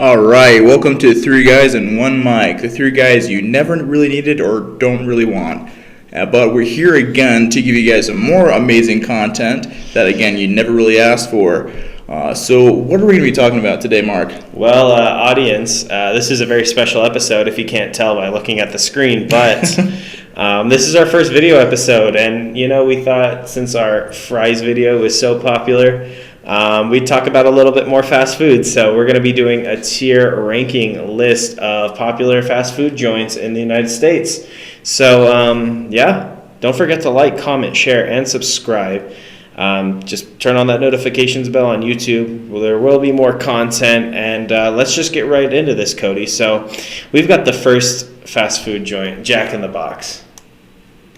All right, welcome to Three Guys and One Mic, the three guys you never really needed or don't really want. But we're here again to give you guys some more amazing content that, again, you never really asked for. So what are we going to be talking about today, Mark? Well, audience, this is a very special episode if you can't tell by looking at the screen, but this is our first video episode, and we thought since our fries video was so popular, we'd talk about a little bit more fast food. So we're going to be doing a tier ranking list of popular fast food joints in the United States. So don't forget to like, comment, share, and subscribe. Just turn on that notifications bell on YouTube. Well, there will be more content, and let's just get right into this, Kody. So we've got the first fast food joint, Jack in the Box.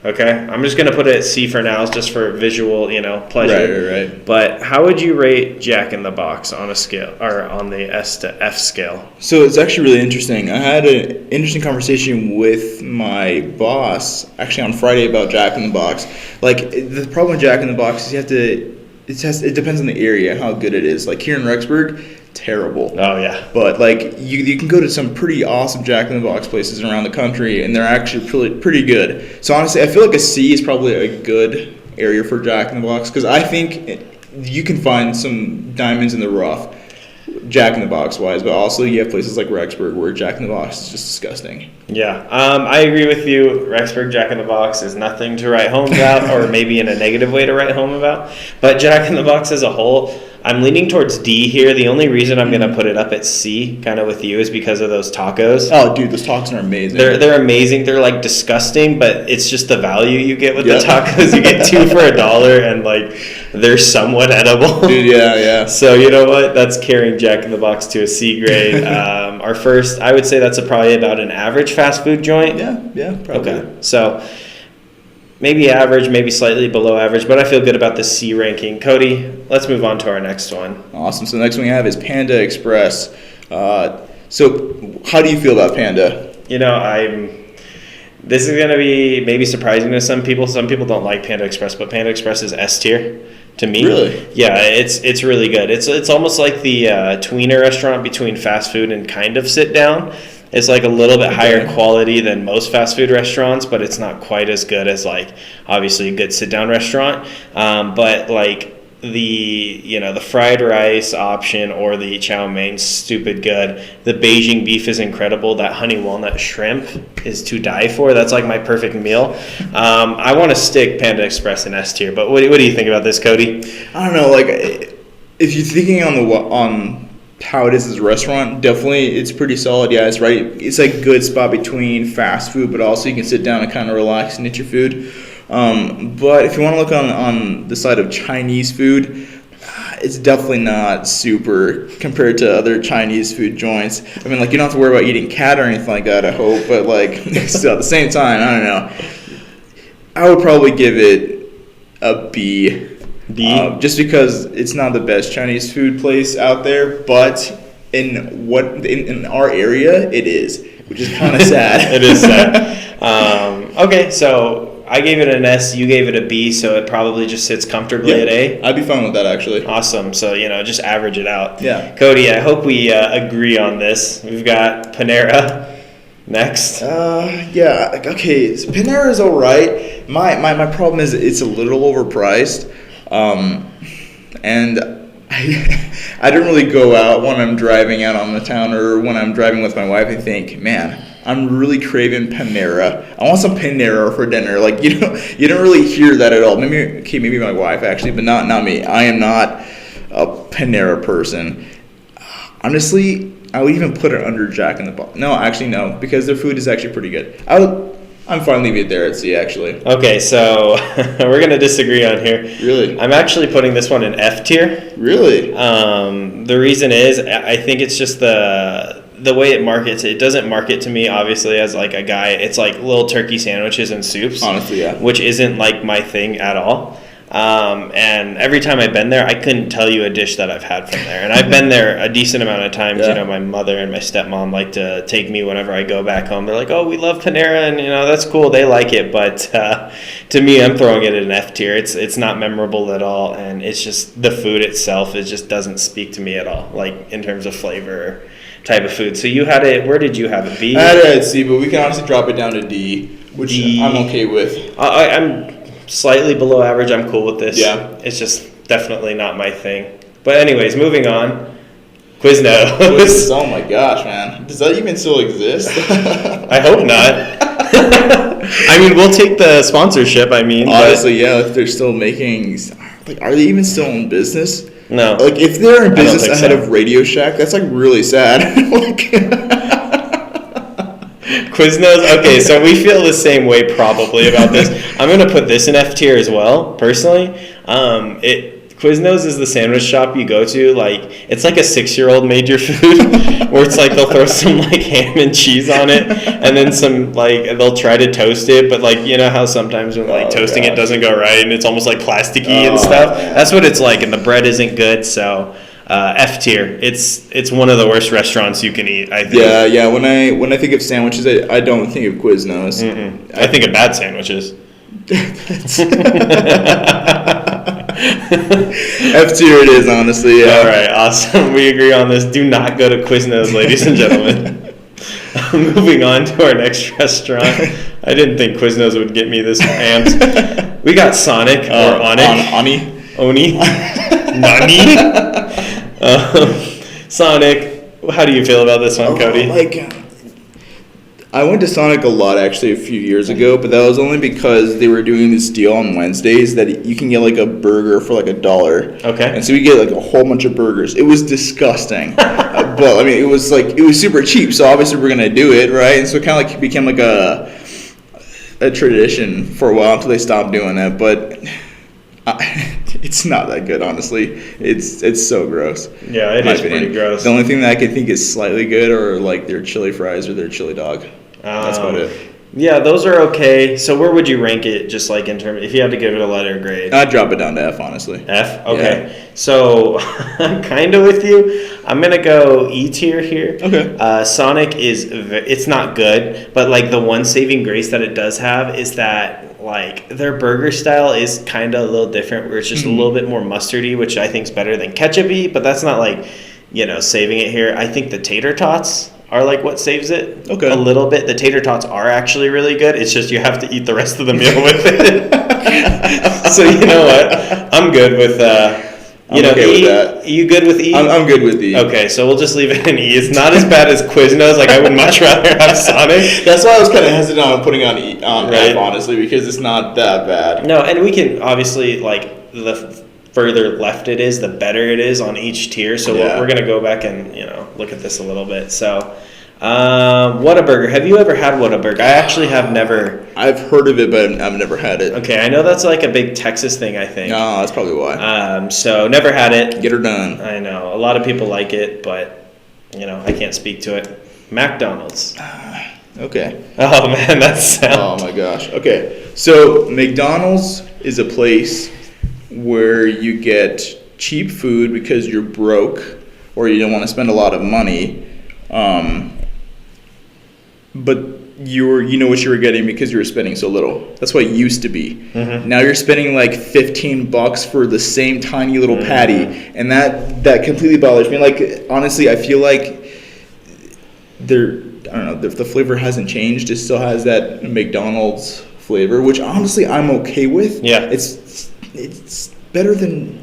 Okay, I'm just gonna put it at C for now, just for visual, pleasure. Right. But how would you rate Jack in the Box on a scale, or on the S to F scale? So it's actually really interesting. I had an interesting conversation with my boss actually on Friday about Jack in the Box. Like, the problem with Jack in the Box is it depends on the area how good it is. Like here in Rexburg, terrible. Oh yeah. But like you can go to some pretty awesome Jack in the Box places around the country, and they're actually pretty good. So honestly, I feel like a C is probably a good area for Jack in the Box, because I think you can find some diamonds in the rough, Jack in the Box wise. But also you have places like Rexburg where Jack in the Box is just disgusting. Yeah, I agree with you. Rexburg Jack in the Box is nothing to write home about, or maybe in a negative way to write home about. But Jack in the Box as a whole, I'm leaning towards D here. The only reason I'm going to put it up at C, kind of with you, is because of those tacos. Oh, dude, those tacos are amazing. They're amazing. They're like disgusting, but it's just the value you get with the tacos. You get two for $1, and like they're somewhat edible. Dude, yeah. So you know what? That's carrying Jack in the Box to a C grade. Our first, I would say that's probably about an average fast food joint. Yeah, probably. Okay, so maybe average, maybe slightly below average, but I feel good about the C ranking. Kody, let's move on to our next one. Awesome. So the next one we have is Panda Express. So how do you feel about Panda? This is going to be maybe surprising to some people. Some people don't like Panda Express, but Panda Express is S tier to me. Really? Yeah, it's really good. It's almost like the tweener restaurant between fast food and kind of sit down. It's like a little bit higher quality than most fast food restaurants, but it's not quite as good as like obviously a good sit down restaurant. But like the fried rice option or the chow mein, stupid good. The Beijing beef is incredible. That honey walnut shrimp is to die for. That's like my perfect meal. I want to stick Panda Express in S tier, but what do you think about this, Kody? I don't know. Like, if you're thinking on how it is as a restaurant, definitely it's pretty solid. Yeah, it's right. It's like a good spot between fast food, but also you can sit down and kind of relax and eat your food. But if you want to look on the side of Chinese food, it's definitely not super compared to other Chinese food joints. I mean, like, you don't have to worry about eating cat or anything like that, I hope. But like, still at the same time, I don't know. I would probably give it a B. Just because it's not the best Chinese food place out there, but in our area it is, which is kind of sad. It is sad. Okay, so I gave it an S, you gave it a B, so it probably just sits comfortably at A. I'd be fine with that, actually. Awesome. So just average it out. Yeah. Kody, I hope we agree on this. We've got Panera next. Yeah. Okay. So Panera's all right. My problem is it's a little overpriced. And I don't really go out when I'm driving out on the town or when I'm driving with my wife. I think, man, I'm really craving Panera. I want some Panera for dinner. Like, you don't really hear that at all. Maybe my wife actually, but not me. I am not a Panera person. Honestly, I would even put it under Jack in the Box. No, actually no, because their food is actually pretty good. I'm fine leaving it there at C, actually. Okay, so we're going to disagree on here. Really? I'm actually putting this one in F tier. Really? The reason is I think it's just the way it markets. It doesn't market to me, obviously, as like a guy. It's like little turkey sandwiches and soups. Honestly, yeah. Which isn't like my thing at all. And every time I've been there, I couldn't tell you a dish that I've had from there. And I've been there a decent amount of times. Yeah. My mother and my stepmom like to take me whenever I go back home. They're like, oh, we love Panera, and that's cool. They like it. But to me, I'm throwing it in an F tier. It's not memorable at all. And it's just the food itself, it just doesn't speak to me at all, like in terms of flavor. type of food. So you had it. Where did you have it? B. I had it at C, but we can honestly drop it down to D, which D. I'm okay with. I'm slightly below average. I'm cool with this. Yeah. It's just definitely not my thing. But anyways, moving on. Quiznos. Oh my gosh, man! Does that even still exist? I hope not. I mean, we'll take the sponsorship. I mean, honestly, yeah. If they're still making, like, are they even still in business? No. Like, if they're in business ahead so. of Radio Shack, that's like really sad. Quiznos. Okay, so we feel the same way probably about this. I'm gonna put this in F tier as well, personally. Quiznos is the sandwich shop you go to. Like, it's like a 6-year-old made your food, where it's like they'll throw some like ham and cheese on it, and then some like they'll try to toast it, but like you know how sometimes when like toasting it doesn't go right and it's almost like plasticky and stuff. Man. That's what it's like, and the bread isn't good. So F tier. It's one of the worst restaurants you can eat, I think. Yeah. When I think of sandwiches, I don't think of Quiznos. I think of bad sandwiches. F tier it is, honestly. Yeah. All right, awesome. We agree on this. Do not go to Quiznos, ladies and gentlemen. Moving on to our next restaurant. I didn't think Quiznos would get me this amped. We got Sonic or Onic. Oni. Nani? Sonic. How do you feel about this one, Kody? I went to Sonic a lot actually a few years ago, but that was only because they were doing this deal on Wednesdays that you can get like a burger for like $1. Okay. And so we get like a whole bunch of burgers. It was disgusting, but I mean it was super cheap, so obviously we're gonna do it, right? And so it kind of like became like a tradition for a while until they stopped doing it. But it's not that good, honestly. It's so gross. Yeah, it is pretty gross. The only thing that I can think is slightly good are like their chili fries or their chili dog. That's about it. Yeah, those are okay. So where would you rank it, just like in terms, if you had to give it a letter grade? I'd drop it down to F, honestly. F? Okay. Yeah. So I'm kind of with you. I'm going to go E tier here. Okay. Sonic it's not good, but like the one saving grace that it does have is that like their burger style is kind of a little different, where it's just a little bit more mustardy, which I think is better than ketchup-y, but that's not like, saving it here. I think the tater tots are like what saves it a little bit. The tater tots are actually really good. It's just you have to eat the rest of the meal with it. So you know what? I'm good with I'm okay with that. You good with E? I'm good with E. Okay, so we'll just leave it in E. It's not as bad as Quiznos. Like I would much rather have Sonic. That's why I was kind of hesitant on putting on E on right. F, honestly, because it's not that bad. No, and we can obviously like the further left it is, the better it is on each tier. So we're gonna go back and look at this a little bit. So, Whataburger. Have you ever had Whataburger? I actually have never. I've heard of it, but I've never had it. Okay, I know that's like a big Texas thing, I think. No, that's probably why. So never had it. Get her done. I know a lot of people like it, but I can't speak to it. McDonald's. Okay. Oh man, that's sound. Oh my gosh. Okay, so McDonald's is a place where you get cheap food because you're broke or you don't want to spend a lot of money, but you know what you were getting because you were spending so little. That's what it used to be. Mm-hmm. Now you're spending like $15 for the same tiny little patty, and that completely bothers me. Like honestly, I feel like I don't know, the flavor hasn't changed. It still has that McDonald's flavor, which honestly I'm okay with. Yeah, it's better than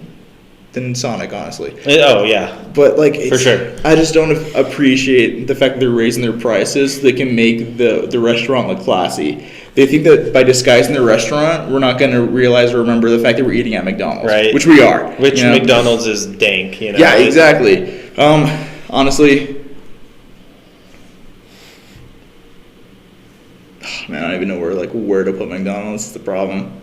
Sonic, honestly. Oh yeah, but like for sure, I just don't appreciate the fact that they're raising their prices so they can make the restaurant look classy. They think that by disguising their restaurant, we're not going to realize or remember the fact that we're eating at McDonald's, right? Which we are. Which McDonald's is dank, Yeah, exactly. Honestly. Man, I don't even know where to put McDonald's. It's the problem.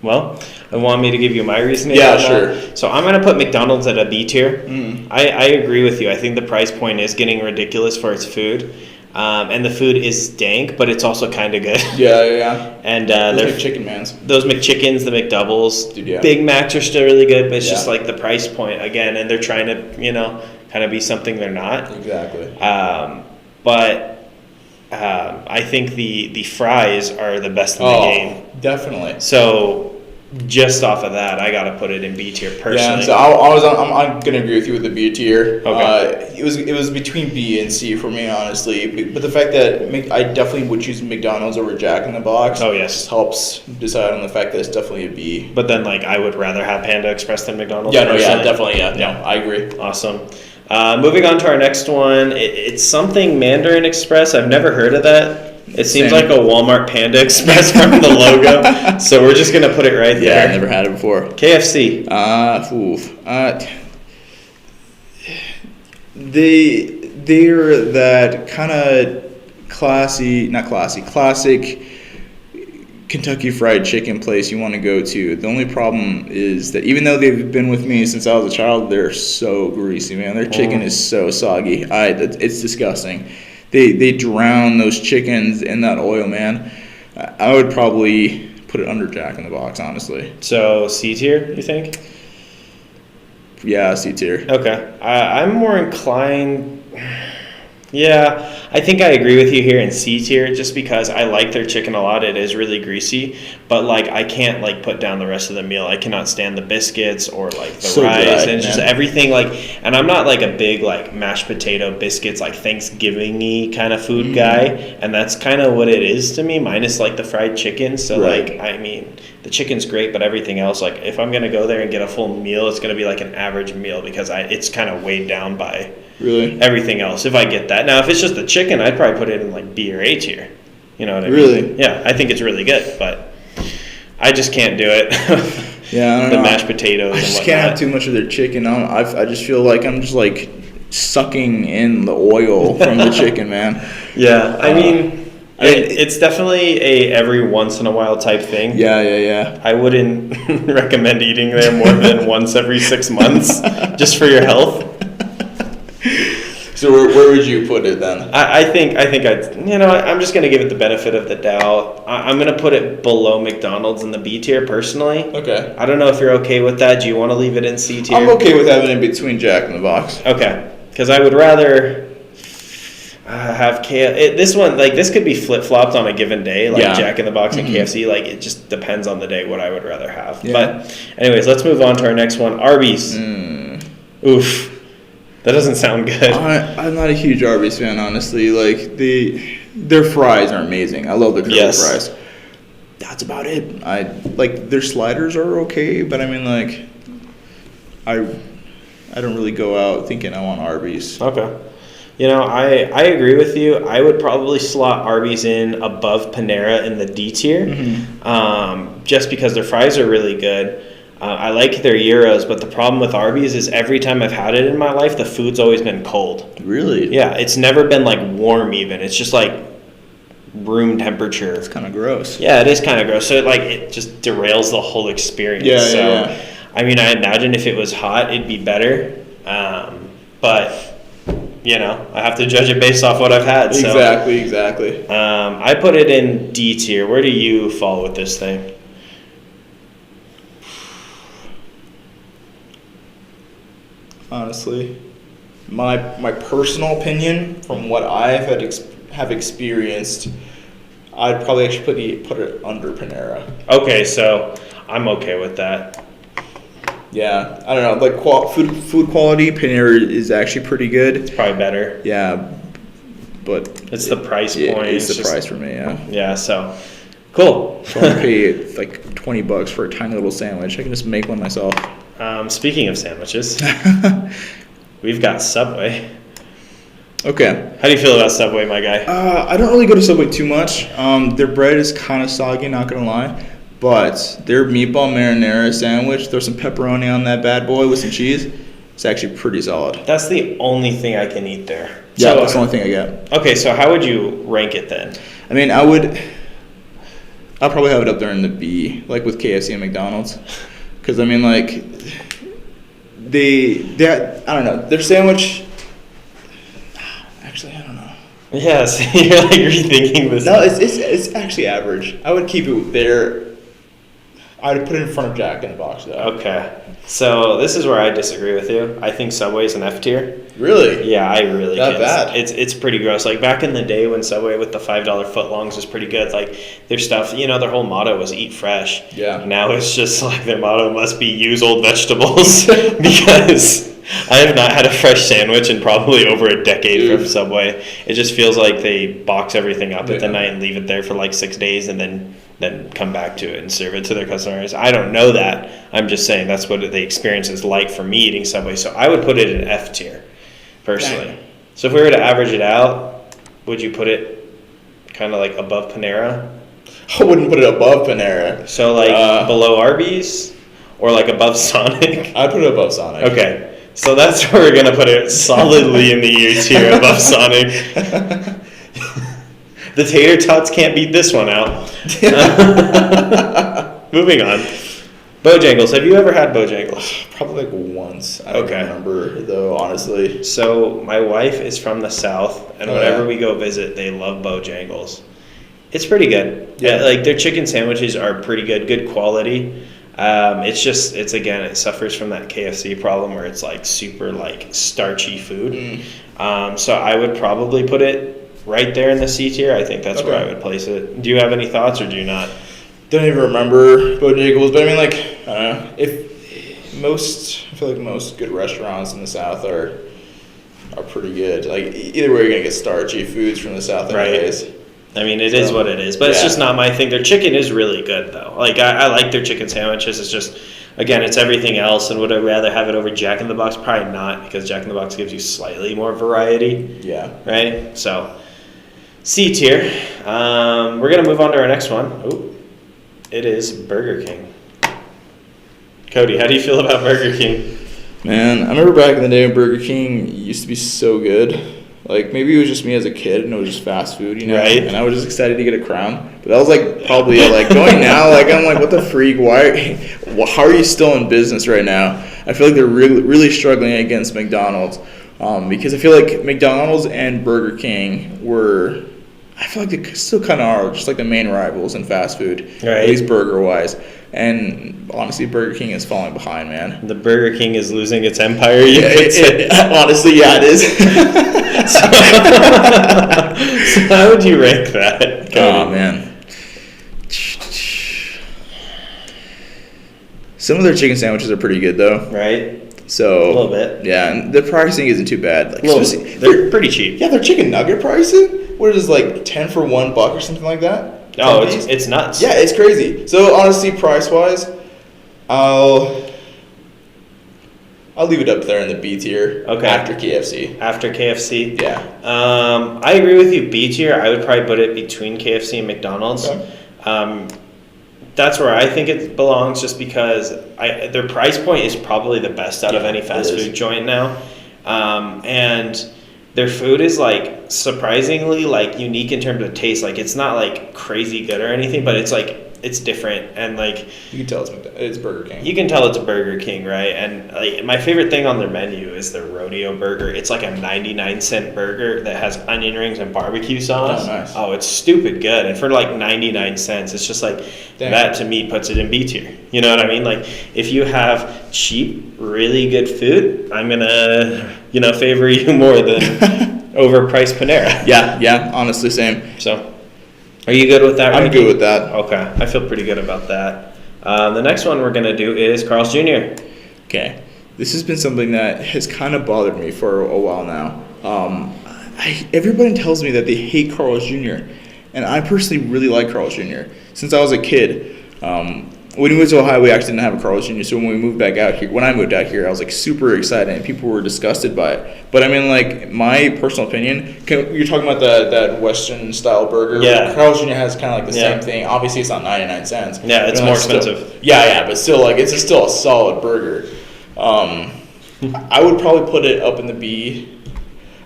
Well, I want me to give you my reasoning. Yeah, sure. So I'm going to put McDonald's at a B tier. I agree with you. I think the price point is getting ridiculous for its food. And the food is dank, but it's also kind of good. Yeah. And those McChicken mans. Those McChickens, the McDoubles. Dude, yeah. Big Macs are still really good, but it's just like the price point again. And they're trying to, kind of be something they're not. Exactly. But I think the fries are the best in the game. Definitely. So just off of that, I gotta put it in B tier personally. Yeah, so I'm gonna agree with you with the B tier. Okay. It was between B and C for me, honestly. But the fact that I definitely would choose McDonald's over Jack in the Box. Oh, yes. just helps decide on the fact that it's definitely a B. But then, like, I would rather have Panda Express than McDonald's. Yeah, no, yeah, personally. definitely, yeah, no, I agree. Awesome. Moving on to our next one. It's something Mandarin Express. I've never heard of that. It seems Same. like a Walmart Panda Express from the logo. So we're just going to put it right Yeah, there. I never had it before. KFC. They're that kind of classic Kentucky Fried Chicken place you want to go to. The only problem is that even though they've been with me since I was a child, they're so greasy, man. Their chicken is so soggy. It's disgusting. They drown those chickens in that oil, man. I would probably put it under Jack in the Box, honestly. So C tier, you think? Yeah, C tier. Okay. I'm more inclined. Yeah, I think I agree with you here in C tier just because I like their chicken a lot. It is really greasy, but like I can't like put down the rest of the meal. I cannot stand the biscuits or like the So rice dry, and it's just man. everything like, and I'm not like a big like mashed potato biscuits like Thanksgiving-y kind of food guy, and that's kind of what it is to me minus like the fried chicken. So Right. like I mean, the chicken's great, but everything else like if I'm going to go there and get a full meal, it's going to be like an average meal because it's kind of weighed down by Really? everything else if I get that. Now if it's just the chicken, I'd probably put it in like B or A tier. You know what I mean? Really? Yeah, I think it's really good, but I just can't do it. Yeah, I don't the know. mashed potatoes I and just whatnot. can't have too much of their chicken. I just feel like I'm just like sucking in the oil from the chicken, man. Yeah, I mean, I- it's definitely a every once in a while type thing. Yeah. I wouldn't recommend eating there more than once every 6 months just for your health. So where would you put it then? I think I'm just going to give it the benefit of the doubt. I'm going to put it below McDonald's in the B tier personally. Okay. I don't know if you're okay with that. Do you want to leave it in C tier? I'm okay with having it in between Jack in the Box. Okay, because I would rather have this one, like this could be flip-flopped on a given day, like Yeah. Jack in the Box and KFC. Like it just depends on the day what I would rather have. Yeah. But anyways, let's move on to our next one. Arby's. Oof. That doesn't sound good. I'm not a huge Arby's fan, honestly. Like their fries are amazing. I love the curly Yes. fries. That's about it. I like their sliders are okay, but I mean like I don't really go out thinking I want Arby's. Okay. You know, I agree with you. I would probably slot Arby's in above Panera in the D tier, just because their fries are really good. I like their gyros, but the problem with Arby's is every time I've had it in my life, the food's always been cold. Really? Yeah, it's never been like warm even. It's just like room temperature. It's kind of gross. Yeah, it is kind of gross. So it just derails the whole experience. Yeah, so, yeah. I mean, I imagine if it was hot, it'd be better. But you know, I have to judge it based off what I've had. So, Exactly. I put it in D tier. Where do you fall with this thing? Honestly, my personal opinion from what I've have experienced, I'd probably actually put it under Panera. Okay, so I'm okay with that. Yeah, I don't know. Like food quality, Panera is actually pretty good. It's probably better. Yeah, but It's the price yeah, point. it's the just- price for me. Yeah, Yeah, so cool. so I pay like $20 for a tiny little sandwich. I can just make one myself. Speaking of sandwiches, we've got Subway. Okay. How do you feel about Subway, my guy? I don't really go to Subway too much. Their bread is kind of soggy, not gonna lie, but their meatball marinara sandwich, throw some pepperoni on that bad boy with some cheese. It's actually pretty solid. That's the only thing I can eat there. Yeah, So, that's the only thing I get. okay, so how would you rank it then? I mean, I'll probably have it up there in the B, like with KFC and McDonald's, because I mean, like I don't know, their sandwich. Actually, I don't know. Yes, you're like rethinking this. No, it's actually average. I would keep it there. I'd put it in front of Jack in the Box though. Okay. So this is where I disagree with you. I think Subway's an F tier. Really? Yeah, I really That can. bad? It's pretty gross. Like back in the day when Subway with the $5 footlongs was pretty good. Like their stuff, their whole motto was eat fresh. Yeah. Now it's just like their motto must be use old vegetables because I have not had a fresh sandwich in probably over a decade from Subway. It just feels like they box everything up at the night and leave it there for like 6 days and then come back to it and serve it to their customers. I don't know that. I'm just saying that's what the experience is like for me eating Subway. So I would put it in F tier, personally. Dang. So if we were to average it out, would you put it kind of like above Panera? I wouldn't put it above Panera. So like below Arby's or like above Sonic? I'd put it above Sonic. Okay. So that's where we're going to put it solidly in the U tier above Sonic. The tater tots can't beat this one out. Moving on. Bojangles. Have you ever had Bojangles? Probably like once. I don't remember though, honestly. So my wife is from the South, and whenever yeah. we go visit, they love Bojangles. It's pretty good. Yeah. Like their chicken sandwiches are pretty good quality. It suffers from that KFC problem where it's like super like starchy food. So I would probably put it right there in the C tier. I think that's where I would place it. Do you have any thoughts or do you not? Don't even remember Bojangles, but I mean, like, I don't know. I feel like most good restaurants in the South are pretty good. Like, either way, you're gonna get starchy foods from the South, anyways. Right. I mean, it is what it is, but it's just not my thing. Their chicken is really good, though. Like, I like their chicken sandwiches. It's just, again, it's everything else. And would I rather have it over Jack in the Box? Probably not, because Jack in the Box gives you slightly more variety. Yeah. Right? So, C tier. We're going to move on to our next one. Ooh. It is Burger King. Kody, how do you feel about Burger King? Man, I remember back in the day when Burger King used to be so good. Like, maybe it was just me as a kid and it was just fast food, Right. And I was just excited to get a crown. But that was, like, probably, like, going now, like, I'm like, what the freak? How are you still in business right now? I feel like they're really, really struggling against McDonald's. Because I feel like McDonald's and Burger King I feel like they still kind of are just like the main rivals in fast food, Right. at least burger-wise. And honestly, Burger King is falling behind, man. The Burger King is losing its empire, Honestly, yeah, it is. So how would you rank that, Kody? Oh, man. Some of their chicken sandwiches are pretty good, though. Right? So A little bit. Yeah, and the pricing isn't too bad. Like, They're pretty cheap. yeah, their chicken nugget pricing? What is like 10 for $1 or something like that? Oh, 10 piece? it's nuts. Yeah, it's crazy. So honestly, price wise, I'll leave it up there in the B tier. Okay. After KFC. After KFC? Yeah. I agree with you. B tier, I would probably put it between KFC and McDonald's. Okay. That's where I think it belongs just because their price point is probably the best out of any fast food joint now. And their food is like surprisingly like unique in terms of taste. Like it's not like crazy good or anything, but it's like it's different and like You can tell it's Burger King. you can tell it's Burger King, right? And like my favorite thing on their menu is their rodeo burger. It's like a 99-cent burger that has onion rings and barbecue sauce. Oh, nice. Oh, it's stupid good. And for like 99 cents, it's just like that to me puts it in B tier. You know what I mean? Like if you have cheap, really good food, I'm gonna favor you more than overpriced Panera. Yeah, honestly, same. So, are you good with that? I'm ranking? good with that. Okay, I feel pretty good about that. The next one we're gonna do is Carl's Jr. Okay, this has been something that has kind of bothered me for a while now. Everybody tells me that they hate Carl's Jr., and I personally really like Carl's Jr. Since I was a kid. When we went to Ohio, we actually didn't have a Carl's Jr., so when I moved out here, I was like super excited, and people were disgusted by it. But I mean, like, my personal opinion, you're talking about that Western style burger. Yeah. Carl's Jr. has kind of like the same thing. Obviously, it's not 99 cents. Yeah, it's but more still, expensive. Yeah, but still, like, it's still a solid burger. I would probably put it up in the B.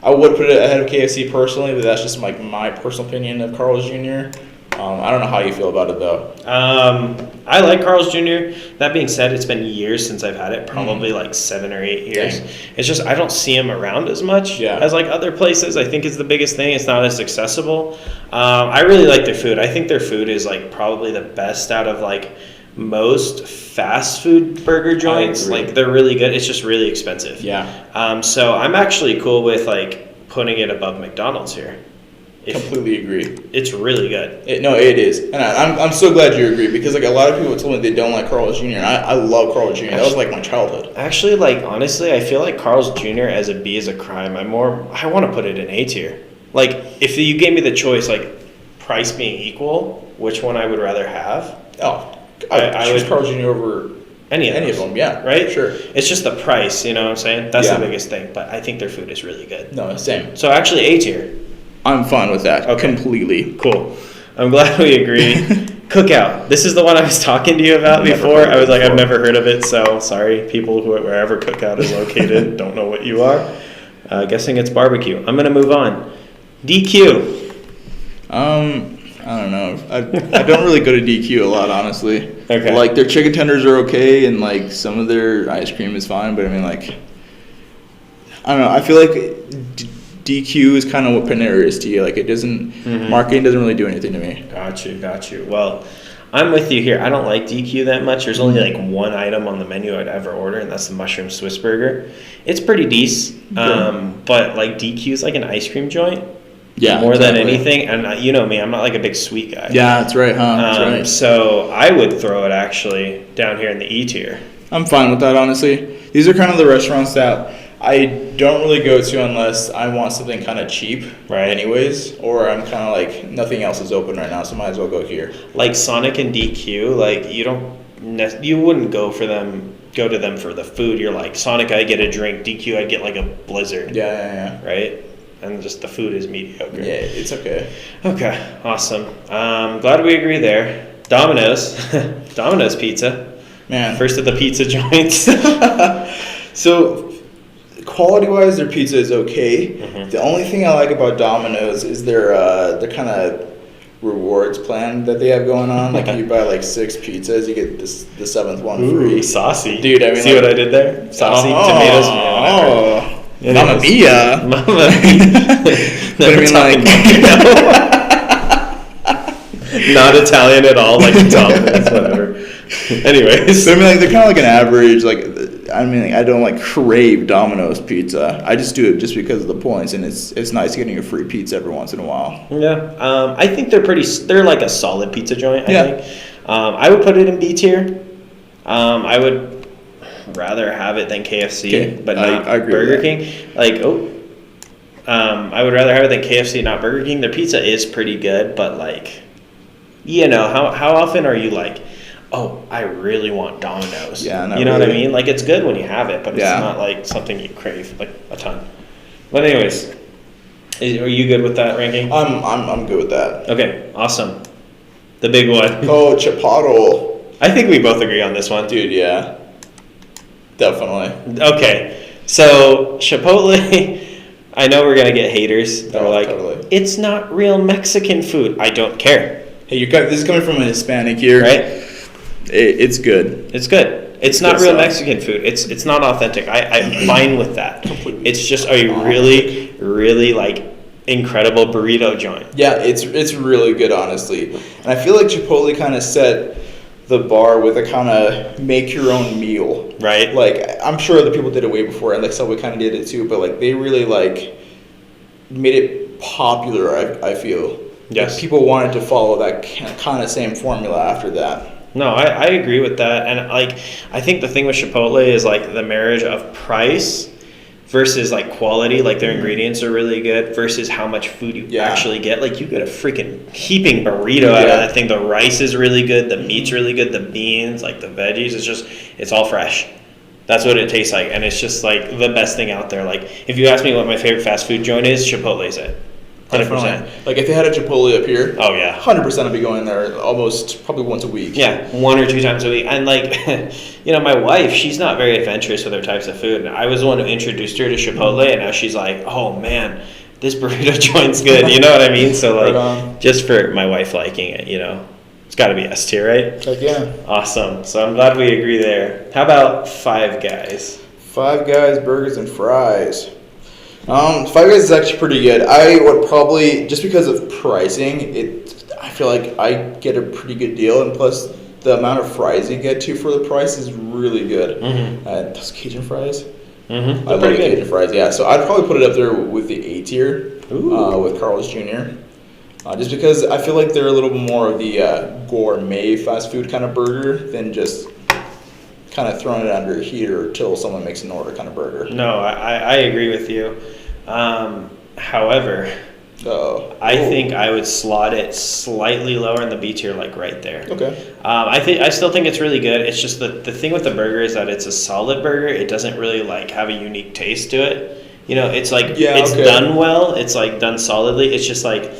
I would put it ahead of KFC personally, but that's just like my personal opinion of Carl's Jr. I don't know how you feel about it though. I like Carl's Jr. That being said, it's been years since I've had it, probably like 7 or 8 years. Dang. It's just I don't see them around as much as like other places. I think is the biggest thing. It's not as accessible. I really like their food. I think their food is like probably the best out of like most fast food burger joints. agree. Like they're really good. It's just really expensive. Yeah. So I'm actually cool with like putting it above McDonald's here. Completely agree. It's really good. It is, and I'm so glad you agree because like a lot of people told me they don't like Carl's Jr. and I love Carl's Jr. That was like my childhood. Actually, like honestly, I feel like Carl's Jr. as a B is a crime. I want to put it in A tier. Like if you gave me the choice, like price being equal, which one I would rather have? Oh, I would choose Carl's Jr. over any of them. Yeah, right. Sure. It's just the price. You know what I'm saying? That's Yeah. the biggest thing. But I think their food is really good. No, same. So actually, A tier. I'm fine with that. Okay. Completely. Cool. I'm glad we agree. Cookout. This is the one I was talking to you about before. I was like, I've never heard of it, so sorry, people wherever Cookout is located, don't know what you are. Guessing it's barbecue. I'm gonna move on. DQ. I don't know. I don't really go to DQ a lot, honestly. Okay. Like their chicken tenders are okay, and like some of their ice cream is fine, but I mean like, I don't know. I feel like DQ is kind of what Panera is to you. Like it doesn't, marketing doesn't really do anything to me. Got you. Well, I'm with you here. I don't like DQ that much. There's only like one item on the menu I'd ever order, and that's the mushroom Swiss burger. It's pretty decent, but like DQ is like an ice cream joint. Yeah, more exactly. than anything. And you know me, I'm not like a big sweet guy. Yeah, that's right, huh? That's right. So I would throw it actually down here in the E tier. I'm fine with that, honestly. These are kind of the restaurants that I don't really go to unless I want something kind of cheap, Right. anyways, or I'm kind of like, nothing else is open right now, so might as well go here. Like Sonic and DQ, like you wouldn't go to them for the food. You're like, Sonic, I get a drink. DQ, I'd get like a Blizzard. Yeah. Right? And just the food is mediocre. Yeah, it's okay. Okay, awesome. Glad we agree there. Domino's. Domino's Pizza. Man. First of the pizza joints. So, quality-wise, their pizza is okay. Mm-hmm. The only thing I like about Domino's is their kind of rewards plan that they have going on. Like, you buy like 6 pizzas, you get the 7th one free. Saucy. Dude, I mean, see like, what I did there? Saucy, tomatoes. whatever. Mamma mia. Mamma mia. But I mean, like, not Italian at all, like Domino's, whatever. Anyways. but I mean, like, they're kind of like an average, like, I mean, I don't like crave Domino's pizza. I just do it just because of the points, and it's nice getting a free pizza every once in a while. Yeah, I think they're like a solid pizza joint. I think. I would put it in B tier. I would rather have it than KFC, but not I agree Burger with King. Like, I would rather have it than KFC, not Burger King. Their pizza is pretty good, but like, you know, how often are you like, oh, I really want Domino's? Yeah, not you know what I really. mean? Like, it's good when you have it, but it's Yeah. not like something you crave like a ton. But anyways, are you good with that ranking? I'm good with that. Okay, awesome. The big one. Oh, Chipotle. I think we both agree on this one. Dude, yeah. Definitely. Okay, so Chipotle, I know we're going to get haters. They're like, totally. It's not real Mexican food. I don't care. Hey, this is coming from a Hispanic here. Right? It's good. It's good. It's not good real stuff. Mexican food. It's not authentic. I'm fine with that. Completely It's just a really, really like incredible burrito joint. Yeah, it's really good, honestly. And I feel like Chipotle kind of set the bar with a kind of make your own meal. Right? Like, I'm sure other people did it way before, and like Subway kind of did it too, but like they really like made it popular, I feel. Yes. Like, people wanted to follow that kind of same formula after that. No, I agree with that. And like, I think the thing with Chipotle is like the marriage of price versus like quality. Like their ingredients are really good versus how much food you actually get. Like you get a freaking heaping burrito out of that thing. The rice is really good. The meat's really good. The beans, like the veggies, it's all fresh. That's what it tastes like. And it's just like the best thing out there. Like if you ask me what my favorite fast food joint is, Chipotle's it. 100%. Like if they had a Chipotle up here, oh yeah, 100% I'd be going there probably once a week. Yeah, 1 or 2 times a week. And like, you know, my wife, she's not very adventurous with her types of food. And I was the one who introduced her to Chipotle, and now she's like, oh man, this burrito joint's good. You know what I mean? So like, just for my wife liking it, you know, it's got to be S tier, right? Like, yeah. Awesome. So I'm glad we agree there. How about Five Guys? Five Guys burgers and fries. Five Guys is actually pretty good. I would probably, just because of pricing, I feel like I get a pretty good deal, and plus the amount of fries you get to for the price is really good. Mm-hmm. Those Cajun fries. Mm-hmm. I love the Cajun fries. Yeah, so I'd probably put it up there with the A tier. With Carl's Jr. Just because I feel like they're a little bit more of the gourmet fast food kind of burger than just kind of throwing it under heater till someone makes an order kind of burger. No, I agree with you. However, I think I would slot it slightly lower in the B tier, like right there. Okay. I still think it's really good. It's just the thing with the burger is that it's a solid burger. It doesn't really like have a unique taste to it. You know, it's like it's done well. It's like done solidly. It's just like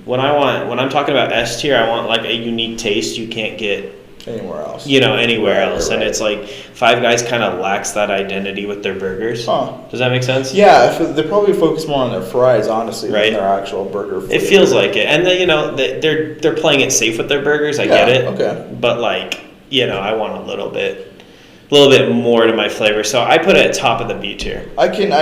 when I'm talking about S tier, I want like a unique taste you can't get anywhere else. You know, anywhere else. Right. And it's like Five Guys kind of lacks that identity with their burgers. Huh. Does that make sense? Yeah, they're probably focused more on their fries, honestly, right, than their actual burger flavor. It feels like it. And then, you know, they're playing it safe with their burgers. I get it. Okay. But like, you know, I want a little bit more to my flavor. So I put it at top of the B tier. I can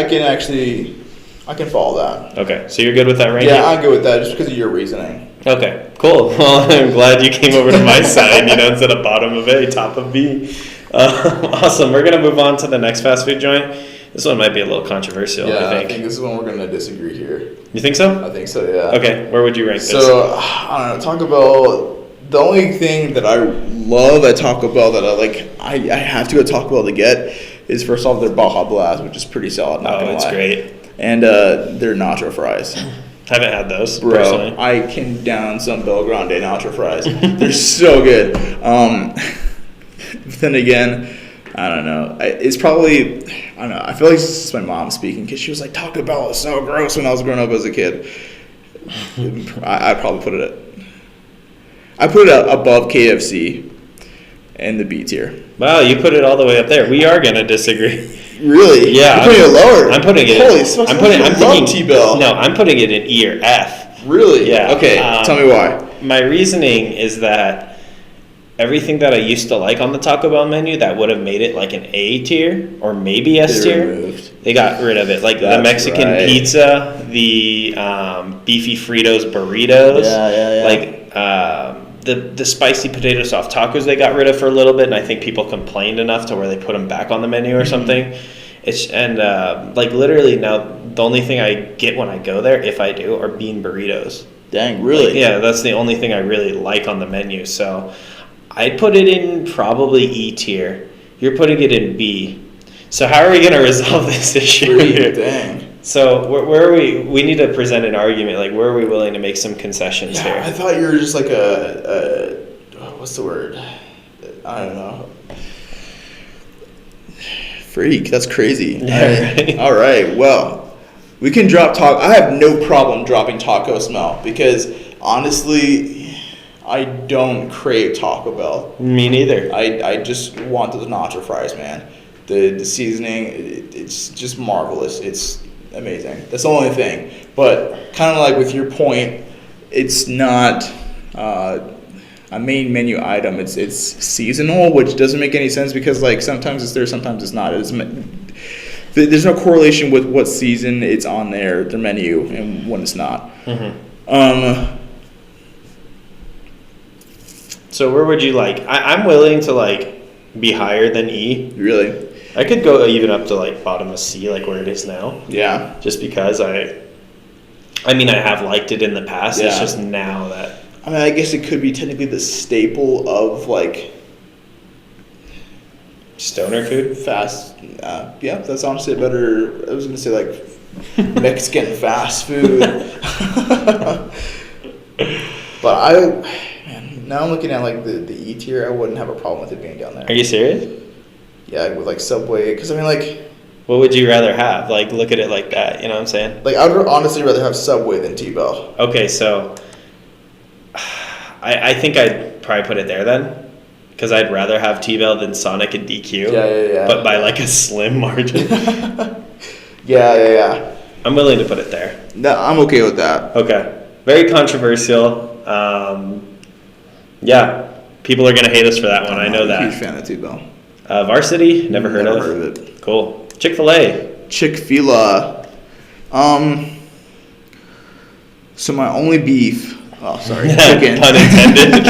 follow that. Okay. So you're good with that ranking? Yeah, I'm good with that just because of your reasoning. Okay, cool. Well, I'm glad you came over to my side, you know, instead of bottom of A, top of B. Awesome. We're going to move on to the next fast food joint. This one might be a little controversial, yeah, I think. I think this is when we're going to disagree here. You think so? I think so, yeah. Okay, where would you rank this? So, I don't know, Taco Bell, the only thing that I love at Taco Bell that I have to go to Taco Bell to get is first off their Baja Blast, which is pretty solid, not gonna lie. It's great. And their nacho fries. Haven't had those, bro, personally. I can down some Bel Grande nacho fries. They're so good. Then again, I don't know. It's probably, I don't know. I feel like this is my mom speaking because she was like, Taco Bell is so gross when I was growing up as a kid. I'd probably put it above KFC and the B tier. Wow, you put it all the way up there. We are going to disagree. Really? Yeah. You're putting it lower. I'm putting it. Holy smokes! I'm thinking T-Bell. No, I'm putting it in E or F. Really? Yeah. Okay. Tell me why. My reasoning is that everything that I used to like on the Taco Bell menu that would have made it like an A tier or maybe S tier, they got rid of it. Like the Mexican pizza, the beefy Fritos burritos. Yeah. Like the spicy potato soft tacos they got rid of for a little bit, and I think people complained enough to where they put them back on the menu or something. Like literally now the only thing I get when I go there, if I do, are bean burritos. Dang, really? Like, yeah, that's the only thing I really like on the menu. So I put it in probably E tier. You're putting it in B. So how are we going to resolve this issue here? Dang. So where are we? We need to present an argument. Like, where are we willing to make some concessions here? I thought you were just like a what's the word? I don't know. Freak. That's crazy. Yeah, right. All right. Well, we can drop taco. I have no problem dropping taco smell because honestly, I don't crave Taco Bell. Me neither. I just want those nacho fries, man. The seasoning, it's just marvelous. It's amazing. That's the only thing. But kind of like with your point, it's not a main menu item. It's seasonal, which doesn't make any sense because like sometimes it's there, sometimes it's not. There's no correlation with what season it's on their menu and when it's not. Mm-hmm. So where would you like? I'm willing to like be higher than E. Really? I could go even up to like bottom of C, like where it is now. Yeah. Just because I mean, I have liked it in the past. Yeah. It's just now that. I mean, I guess it could be technically the staple of like stoner food. Fast. Yeah, that's honestly a better. I was gonna say like Mexican fast food. But now I'm looking at like the E tier. I wouldn't have a problem with it being down there. Are you serious? Yeah, with like Subway, because I mean like. What would you rather have? Like, look at it like that. You know what I'm saying? Like, I would honestly rather have Subway than T-Bell. Okay, so I think I'd probably put it there then, because I'd rather have T-Bell than Sonic and DQ. Yeah. But by like a slim margin. Yeah. I'm willing to put it there. No, I'm okay with that. Okay. Very controversial. Yeah, people are gonna hate us for that one. I know that. I'm a huge fan of T-Bell. Varsity, never heard of it. Cool. Chick-fil-A. Chick-fil-A. So my only beef. Oh, sorry. Chicken. Pun intended.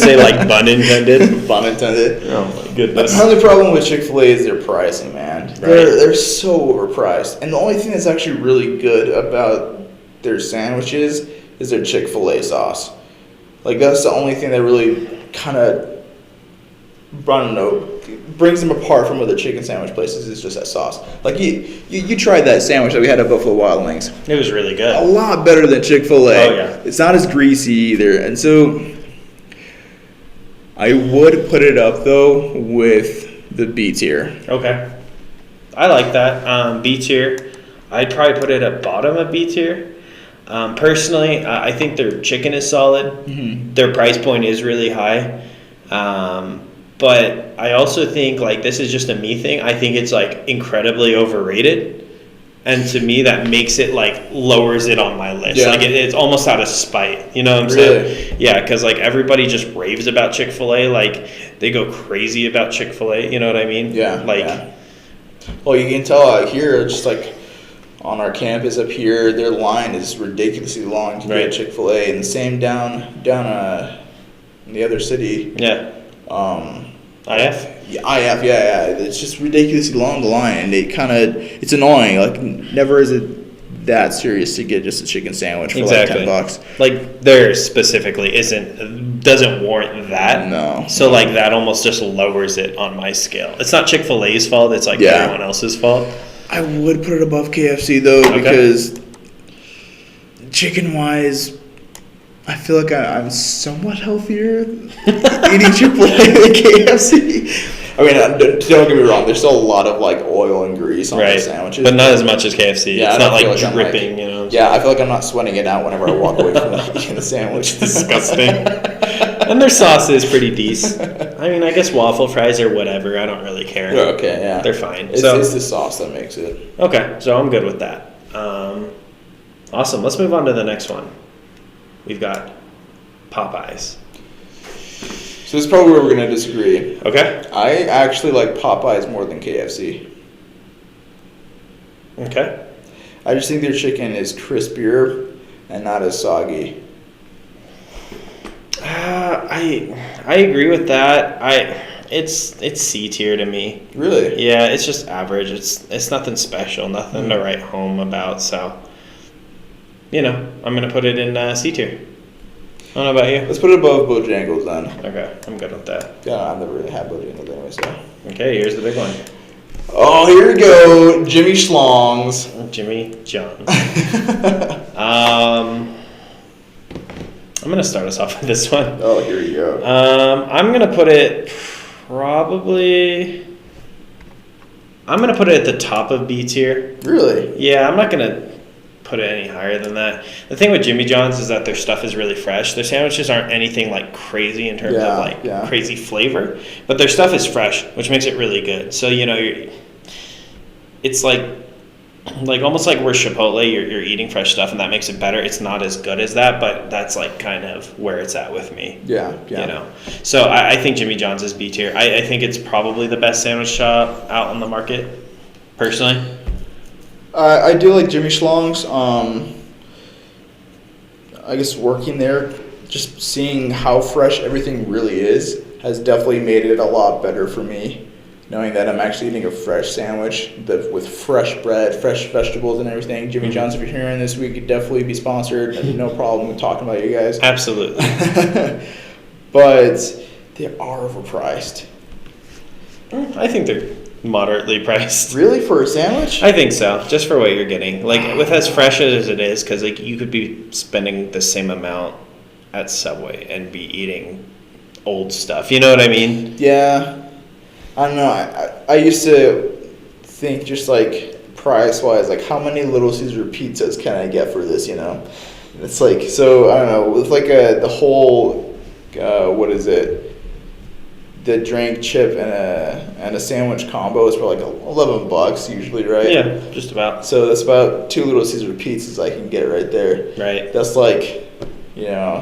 say like bun intended. Pun intended. Oh my goodness. My only problem with Chick-fil-A is their pricing, man. They're so overpriced. And the only thing that's actually really good about their sandwiches is their Chick-fil-A sauce. Like, that's the only thing that really kind of, I don't know, brings them apart from other chicken sandwich places is just that sauce. Like, you tried that sandwich that we had at Buffalo Wild Wings. It was really good. A lot better than Chick-fil-A. Oh, yeah. It's not as greasy either. And so I would put it up, though, with the B tier. Okay. I like that. B tier. I'd probably put it at bottom of B tier. Personally, I think their chicken is solid. Mm-hmm. Their price point is really high. But I also think, like, this is just a me thing. I think it's, like, incredibly overrated. And to me, that makes it, like, lowers it on my list. Yeah. Like, it's almost out of spite. You know what I'm Really? saying? Yeah, because, like, everybody just raves about Chick-fil-A. Like, they go crazy about Chick-fil-A. You know what I mean? Yeah. Like, yeah. Well, you can tell out here, just like on our campus up here, their line is ridiculously long to Right. get Chick-fil-A, and the same down in the other city. yeah. IF? Yeah, IF, yeah. It's just ridiculously long, the line, and it's annoying. Like, never is it that serious to get just a chicken sandwich for like $10. Like, theirs specifically doesn't warrant that. No. So, like, that almost just lowers it on my scale. It's not Chick-fil-A's fault. It's, like, Yeah. everyone else's fault. I would put it above KFC, though, Okay. because chicken-wise, I feel like I'm somewhat healthier eating Chick-fil-A than KFC. I mean, don't get me wrong. There's still a lot of, like, oil and grease on the sandwiches. But not as much as KFC. Yeah, it's I not, don't like, feel like I'm, dripping, you know. Yeah, I feel like I'm not sweating it out whenever I walk away from eating the sandwich. Disgusting. And their sauce is pretty decent. I mean, I guess waffle fries or whatever. I don't really care. Yeah, okay, yeah. They're fine. It's the sauce that makes it. Okay, so I'm good with that. Awesome. Let's move on to the next one. We've got Popeyes. So this is probably where we're going to disagree. Okay. I actually like Popeyes more than KFC. Okay. I just think their chicken is crispier and not as soggy. I agree with that. It's C tier to me. Really? Yeah, it's just average. It's nothing special, nothing to write home about. So, I'm gonna put it in C tier. I don't know about you. Let's put it above Bojangles then. Okay, I'm good with that. Yeah, I've never really had Bojangles anyway, so. Okay, here's the big one. Oh, here we go. Jimmy Schlong's. Jimmy John's. I'm gonna start us off with this one. Oh, here you go. I'm gonna put it probably. I'm gonna put it at the top of B tier. Really? Yeah, I'm not gonna put it any higher than that. The thing with Jimmy John's is that their stuff is really fresh. Their sandwiches aren't anything like crazy in terms of crazy flavor, but their stuff is fresh, which makes it really good. So it's like almost like where Chipotle, you're eating fresh stuff, and that makes it better. It's not as good as that, but that's like kind of where it's at with me. Yeah. So I think Jimmy John's is B tier. I think it's probably the best sandwich shop out on the market, personally. I do like Jimmy Schlong's. I guess working there, just seeing how fresh everything really is, has definitely made it a lot better for me. Knowing that I'm actually eating a fresh sandwich with fresh bread, fresh vegetables and everything. Jimmy John's, if you're hearing this, we could definitely be sponsored. No problem with talking about you guys. Absolutely. But they are overpriced. I think they're moderately priced. Really? For a sandwich? I think so, just for what you're getting. Like, with as fresh as it is, because like you could be spending the same amount at Subway and be eating old stuff. You know what I mean? Yeah. I don't know. I used to think just like price-wise, like how many Little Caesar pizzas can I get for this, It's like, so I don't know, with like the whole, what is it? The drink, chip, and a sandwich combo is for like $11 usually, right? Yeah, just about. So that's about 2 Little Caesar pizzas I can get right there. Right. That's like,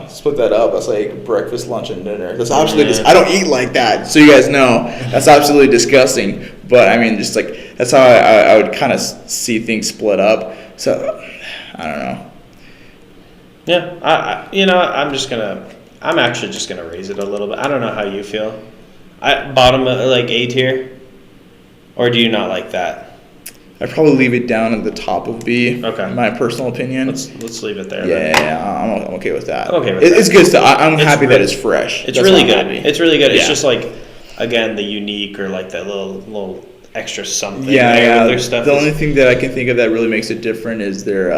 split that up. That's like breakfast, lunch, and dinner. That's absolutely. I don't eat like that, so you guys know that's absolutely disgusting. But I mean, just like that's how I would kind of see things split up. So I don't know. Yeah, I'm just gonna. I'm actually just gonna raise it a little bit. I don't know how you feel. Bottom like A tier, or do you not like that? I'd probably leave it down at the top of B. Okay. In my personal opinion. Let's leave it there. Yeah, I'm okay with that. I'm okay with that. It's good stuff. I'm happy that it's fresh. It's really good. It's really good. Yeah. It's just like, again, the unique or like that little extra something. With their stuff. The only thing that I can think of that really makes it different is their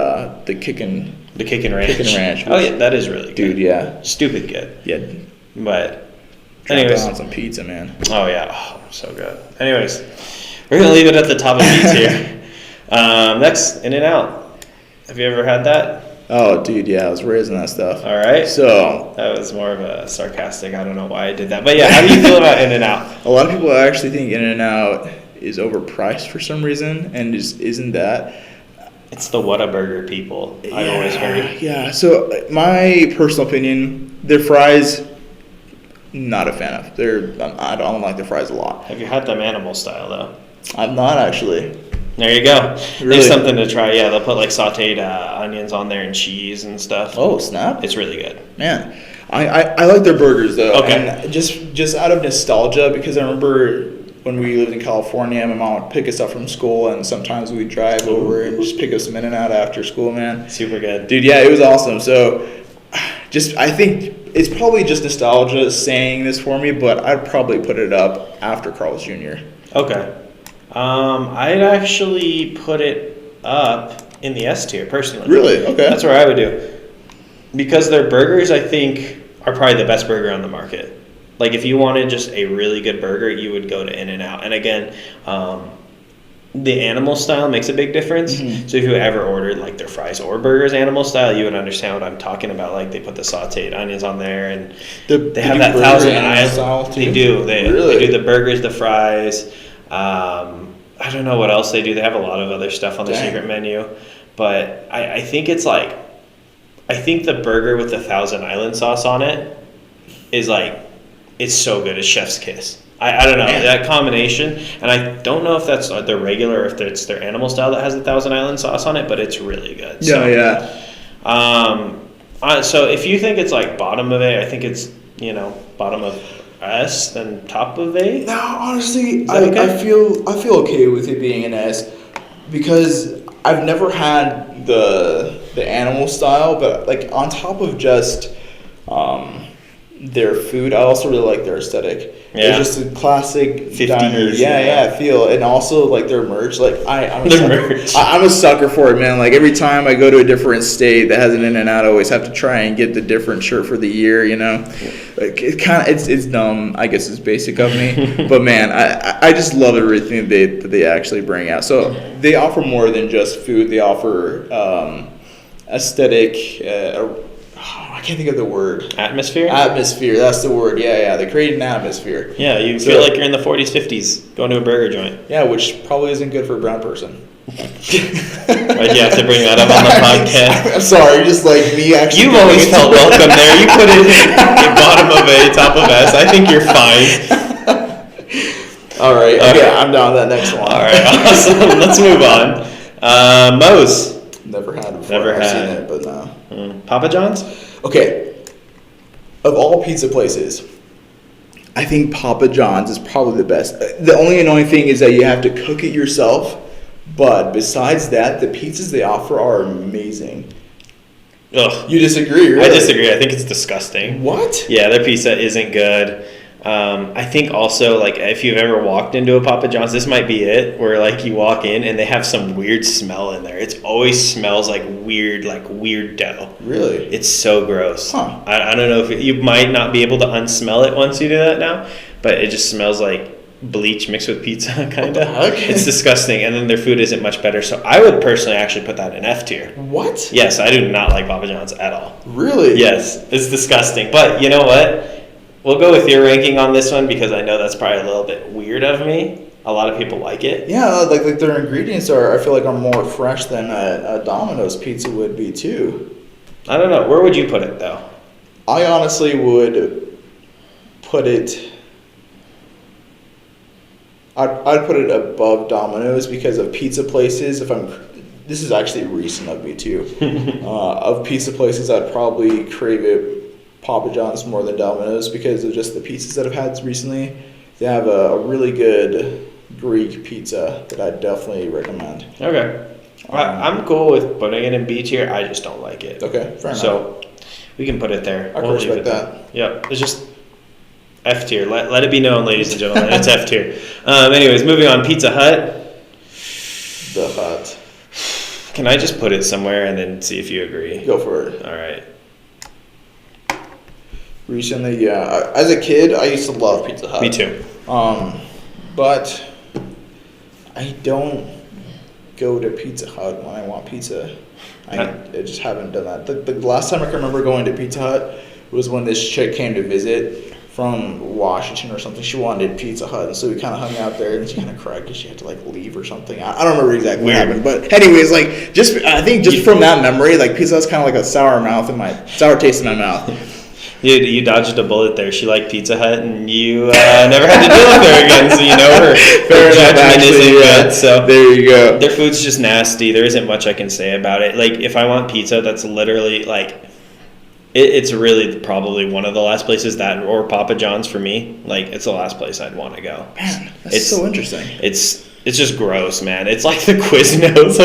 the kickin' ranch. Kickin' ranch. Oh yeah, that is really good. Dude, yeah. Stupid good. Yeah. But anyways, on some pizza, man. Oh yeah, so good. Anyways, we're gonna leave it at the top of B tier. Next, In-N-Out. Have you ever had that? Oh, dude, yeah, I was raising that stuff. All right. So that was more of a sarcastic. I don't know why I did that, but yeah. How do you feel about In-N-Out? A lot of people actually think In-N-Out is overpriced for some reason, and just isn't that. It's the Whataburger people. I've always heard. Yeah. So my personal opinion, their fries, not a fan of. I don't like their fries a lot. Have you had them animal style though? I'm not actually. There you go. Really? There's something to try. Yeah, they'll put like sauteed onions on there and cheese and stuff. Oh, snap! It's really good. Man, I like their burgers though. Okay. And just out of nostalgia, because I remember when we lived in California, my mom would pick us up from school, and sometimes we'd drive over and just pick up some In-N-Out after school, man. Super good. Dude, yeah, it was awesome. So, I think it's probably just nostalgia saying this for me, but I'd probably put it up after Carl's Jr. Okay. I'd actually put it up in the S tier, personally. Really? Okay. That's where I would do. Because their burgers, I think, are probably the best burger on the market. Like, if you wanted just a really good burger, you would go to In-N-Out. And again, the animal style makes a big difference. Mm-hmm. So if you ever ordered, like, their fries or burgers animal style, you would understand what I'm talking about. Like, they put the sauteed onions on there, and they have that Thousand Island. They do. They do the burgers, the fries. I don't know what else they do. They have a lot of other stuff on the secret menu. But I think it's like, I think the burger with the Thousand Island sauce on it is like, it's so good. It's chef's kiss. I don't know. That combination. And I don't know if that's their regular or if it's their animal style that has the Thousand Island sauce on it, but it's really good. Yeah, yeah. So if you think it's like bottom of A, I think it's, bottom of S than top of A? No, honestly, okay? I feel okay with it being an S because I've never had the animal style, but like on top of just their food, I also really like their aesthetic. Yeah. It's just a classic 50s diner, feel, and also like their merch. Like I'm a sucker for it, man. Like every time I go to a different state that has an In-N-Out, I always have to try and get the different shirt for the year. Like it's dumb. I guess it's basic of me, but man, I just love everything that they actually bring out. So they offer more than just food. They offer aesthetic. I can't think of the word. Atmosphere? Atmosphere, that's the word. Yeah. They create an atmosphere. Yeah, you feel like you're in the 40s, 50s, going to a burger joint. Yeah, which probably isn't good for a brown person. Why'd you have to bring that up on the podcast? I'm sorry, just like me actually. You've always felt welcome there. You put it in bottom of A, top of S. I think you're fine. All right, okay, I'm down to that next one. All right, awesome. Let's move on. Moe's. Never had it before. I've seen it, but no. Papa John's? Okay. Of all pizza places, I think Papa John's is probably the best. The only annoying thing is that you have to cook it yourself, but besides that, the pizzas they offer are amazing. Ugh. You disagree, really? I disagree. I think it's disgusting. What? Yeah, their pizza isn't good. I think also, like, if you've ever walked into a Papa John's, this might be it, where, like, you walk in and they have some weird smell in there. It always smells like weird dough. Really? It's so gross. Huh. I don't know if you might not be able to unsmell it once you do that now, but it just smells like bleach mixed with pizza, kind of. Okay. It's disgusting, and then their food isn't much better. So I would personally actually put that in F tier. What? Yes, I do not like Papa John's at all. Really? Yes, it's disgusting. But you know what? We'll go with your ranking on this one because I know that's probably a little bit weird of me. A lot of people like it. Yeah, like their ingredients I feel like are more fresh than a Domino's pizza would be too. I don't know. Where would you put it though? I honestly would put it. I'd put it above Domino's because of pizza places. This is actually recent of me too. Of pizza places, I'd probably crave it Papa John's more than Domino's because of just the pizzas that I've had recently. They have a really good Greek pizza that I definitely recommend. Okay. I'm cool with putting it in B tier. I just don't like it. Okay, fair enough. So we can put it there. I can respect that. Yep. It's just F tier. Let it be known, ladies and gentlemen. It's F tier. Anyways, moving on. Pizza Hut. The Hut. Can I just put it somewhere and then see if you agree? Go for it. All right. Recently, yeah. As a kid, I used to love Pizza Hut. Me too. But I don't go to Pizza Hut when I want pizza. I just haven't done that. The last time I can remember going to Pizza Hut was when this chick came to visit from Washington or something. She wanted Pizza Hut, and so we kind of hung out there, and she kind of cried because she had to like leave or something. I don't remember exactly what happened, but anyways, like I think from that memory, like Pizza Hut's kind of like a sour taste in my mouth. You dodged a bullet there. She liked Pizza Hut, and you never had to deal with her again, so you know her judgment isn't good. So there you go. Their food's just nasty. There isn't much I can say about it. Like, if I want pizza, that's literally, like, it's really probably one of the last places that, or Papa John's for me. Like, it's the last place I'd want to go. Man, that's so interesting. It's just gross, man. It's like the Quiznos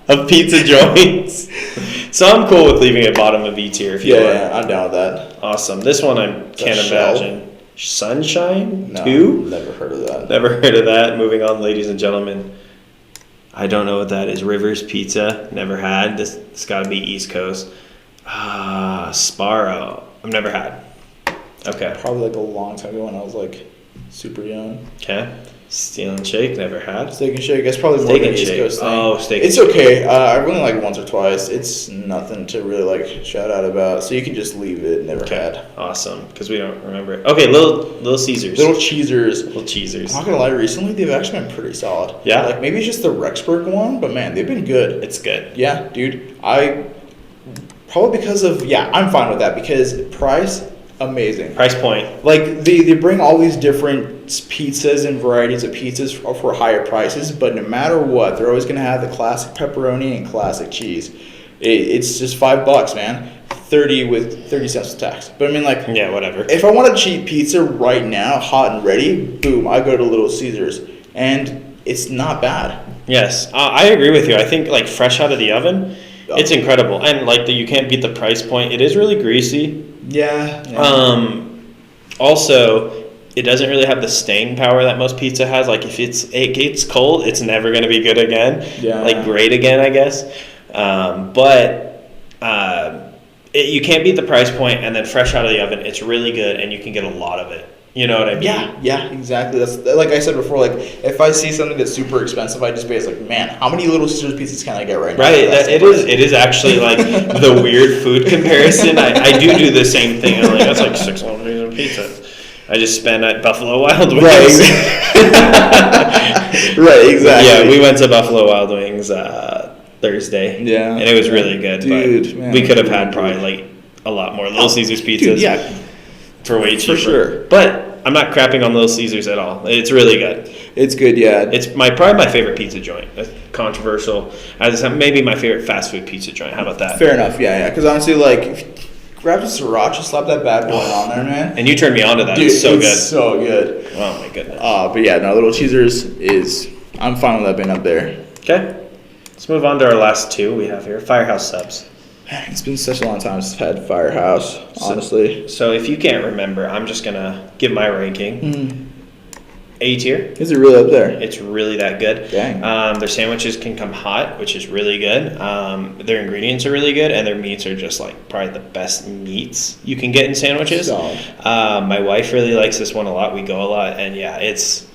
of pizza joints. So I'm cool with leaving it bottom of B tier if you want. Yeah, I'm down with that. Awesome. This one I can't imagine. Sunshine? No, 2? Never heard of that. Never heard of that. Moving on, ladies and gentlemen. I don't know what that is. Rivers Pizza. Never had. This got to be East Coast. Sparrow. I've never had. Okay. Probably like a long time ago when I was like super young. Okay. Steel and Shake. Never had. Steak and Shake. That's probably more Steak of an and East Shake. Coast thing. Oh, Steak It's and Shake. okay. I've only like once or twice. It's nothing to really like shout out about. So you can just leave it. Never had. Awesome. Because we don't remember it. Okay. Little Caesars. Little Cheesers. Little Cheesers. I'm not gonna lie. Recently, they've actually been pretty solid. Yeah? Like maybe it's just the Rexburg one, but man, they've been good. It's good. Yeah, dude. Probably because of I'm fine with that because price. Amazing. Price point. Like they bring all these different pizzas and varieties of pizzas for higher prices, but no matter what, they're always gonna have the classic pepperoni and classic cheese. It's just $5, man. 30 with 30 cents of tax. But I mean, like, yeah, whatever. If I want a cheap pizza right now, hot and ready, boom, I go to Little Caesars, and it's not bad. Yes, I agree with you. I think like fresh out of the oven, it's incredible, and like you can't beat the price point. It is really greasy. Yeah. Also, it doesn't really have the staying power that most pizza has. Like if it gets cold, it's never going to be good again. Yeah. Like great again, I guess. You can't beat the price point, and then fresh out of the oven, it's really good, and you can get a lot of it. You know what I mean? Yeah, exactly. That's like I said before. Like if I see something that's super expensive, I just base like, man, how many Little Caesars pizzas can I get right now? Right. It is actually like the weird food comparison. I do the same thing. I'm like, that's like $6 pizza. I just spent at Buffalo Wild Wings. Right, exactly. Yeah, we went to Buffalo Wild Wings Thursday. Yeah. And it was really good. Dude, but man, we could have had probably like a lot more Little Caesars pizzas. Dude, yeah. For way cheaper. For sure. But I'm not crapping on Little Caesars at all. It's really good. It's good, yeah. It's probably my favorite pizza joint. It's controversial. Maybe my favorite fast food pizza joint. How about that? Fair enough, yeah. Because honestly, like, if you grab the sriracha, slap that bad boy on there, man. And you turned me on to that. Dude, it's so good. It's so good. Oh, my goodness. But yeah, no, Little Caesars I'm fine with that being up there. Okay. Let's move on to our last two we have here. Firehouse subs. It's been such a long time since I've had Firehouse, honestly. So if you can't remember, I'm just going to give my ranking. A tier. Is it really up there? It's really that good. Dang. Their sandwiches can come hot, which is really good. Their ingredients are really good, and their meats are just like probably the best meats you can get in sandwiches. Solid. My wife really likes this one a lot. We go a lot, and yeah, it's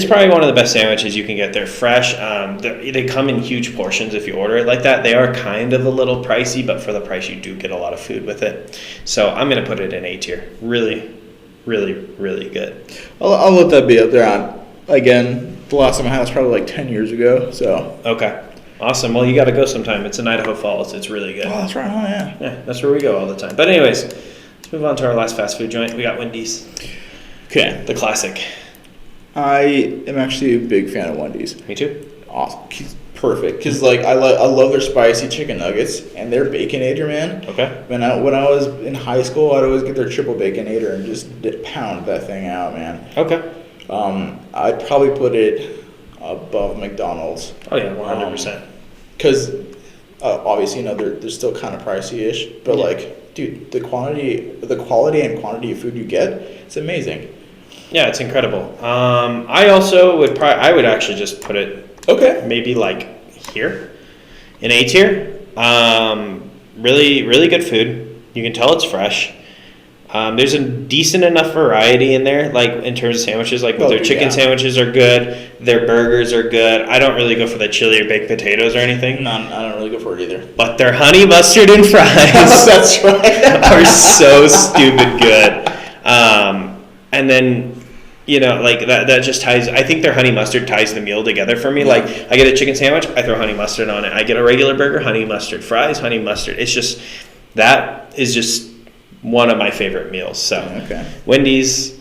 probably one of the best sandwiches you can get. They're fresh. They come in huge portions if you order it like that. They are kind of a little pricey, but for the price, you do get a lot of food with it. So I'm going to put it in A tier. Really, really, really good. I'll let that be up there. Again, the last time I had was probably like 10 years ago. So Okay. Awesome. Well, you got to go sometime. It's in Idaho Falls. It's really good. Oh, that's right. Oh, yeah. Yeah, that's where we go all the time. But anyways, let's move on to our last fast food joint. We got Wendy's. Okay. The classic. I am actually a big fan of Wendy's. Me too. Awesome. perfect because like I love their spicy chicken nuggets and their baconator, man. Okay. When I was in high school, I'd always get their triple baconator and just pound that thing out, man. Okay. I'd probably put it above McDonald's. Oh yeah, 100%. Because obviously, they're still kind of pricey-ish, but like, dude, the quality and quantity of food you get, it's amazing. Yeah, it's incredible. I also would I would actually just put it maybe like here in A tier. Really, really good food. You can tell it's fresh. There's a decent enough variety in there, like in terms of sandwiches. Like their chicken sandwiches are good, their burgers are good. I don't really go for the chili or baked potatoes or anything. No, I don't really go for it either. But their honey mustard and fries that's right. are so stupid good. And then, like that just ties. I think their honey mustard ties the meal together for me. Yeah. Like I get a chicken sandwich, I throw honey mustard on it. I get a regular burger, honey mustard, fries, honey mustard. It's just that is just one of my favorite meals. So Wendy's,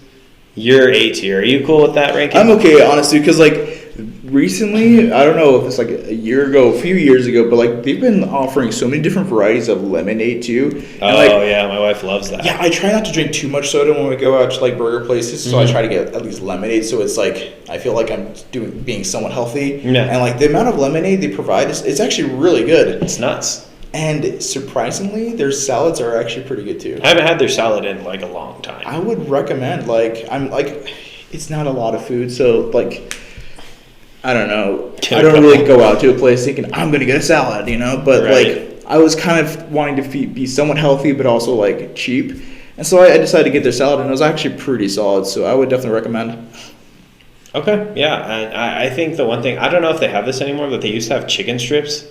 you're A tier. Are you cool with that ranking? I'm okay, honestly, because like recently, I don't know if it's like a few years ago, but like they've been offering so many different varieties of lemonade too. And yeah, my wife loves that. Yeah, I try not to drink too much soda when we go out to like burger places, so I try to get at least lemonade. So it's like I feel like I'm being somewhat healthy. Yeah. And like the amount of lemonade they provide it's actually really good. It's nuts. And surprisingly, their salads are actually pretty good too. I haven't had their salad in like a long time. I would recommend it's not a lot of food, so like I don't know. I don't really go out to a place thinking I'm gonna get a salad, But like I was kind of wanting to be somewhat healthy, but also like cheap, and so I decided to get their salad, and it was actually pretty solid. So I would definitely recommend. Okay, yeah, and I think the one thing I don't know if they have this anymore, but they used to have chicken strips.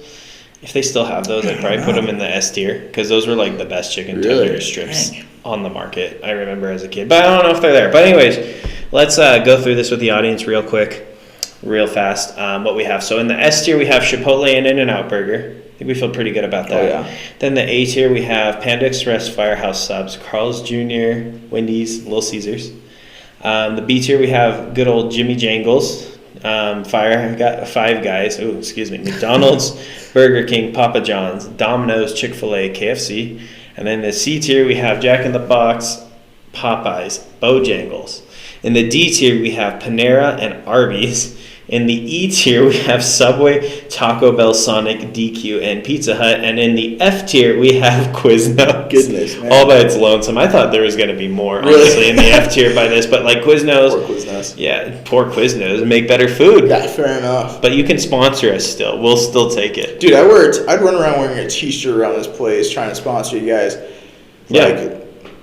If they still have those, I'd probably put them in the S tier because those were like the best chicken tender strips on the market. I remember as a kid, but I don't know if they're there. But anyways, let's go through this with the audience real quick, real fast. What we have. So in the S tier, we have Chipotle and In-N-Out Burger. I think we feel pretty good about that. Oh, yeah. Then the A tier, we have Panda Express, Firehouse Subs, Carl's Jr., Wendy's, Little Caesars. The B tier, we have good old Jimmy Jangles. Five Guys, McDonald's, Burger King, Papa John's, Domino's, Chick-fil-A, KFC, and then the C tier we have Jack in the Box, Popeyes, Bojangles. In the D tier we have Panera and Arby's. In the E tier we have Subway, Taco Bell, Sonic, DQ, and Pizza Hut. And in the F tier we have Quiznos. Goodness, man. All by its lonesome. I thought there was going to be more, honestly, in the F tier by this. But like Quiznos. Poor Quiznos. Yeah, poor Quiznos. Make better food. Yeah, fair enough. But you can sponsor us still. We'll still take it. Dude, I'd run around wearing a t-shirt around this place trying to sponsor you guys. Yeah.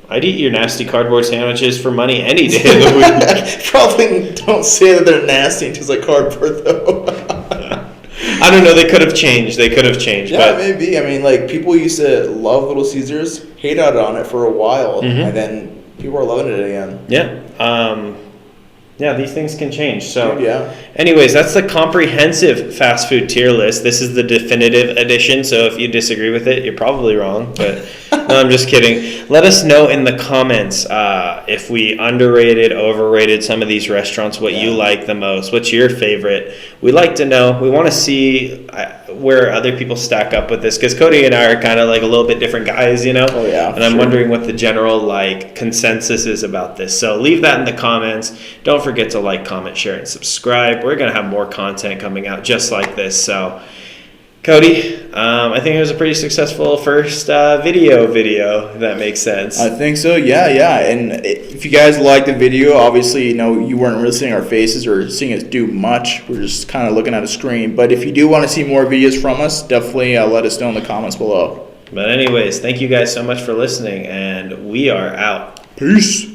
I'd eat your nasty cardboard sandwiches for money any day of the week. Probably don't say that they're nasty and taste like cardboard, though. I don't know. They could have changed. Yeah, but maybe. I mean, like, people used to love Little Caesars, hate out on it for a while, and then people are loving it again. Yeah. Yeah, these things can change. So, yeah. Anyways, that's the comprehensive fast food tier list. This is the definitive edition, so if you disagree with it, you're probably wrong. But no, I'm just kidding. Let us know in the comments if we underrated, overrated some of these restaurants, what you like the most. What's your favorite? We'd like to know. We want to see where other people stack up with this, because Kody and I are kind of like a little bit different guys, Oh, yeah. And I'm wondering what the general like consensus is about this. So leave that in the comments. Don't forget to like, comment, share, and subscribe. We're going to have more content coming out just like this. So, Kody, I think it was a pretty successful first video, if that makes sense. I think so, yeah. And if you guys liked the video, obviously, you weren't really seeing our faces or seeing us do much. We're just kind of looking at a screen. But if you do want to see more videos from us, definitely let us know in the comments below. But anyways, thank you guys so much for listening, and we are out. Peace.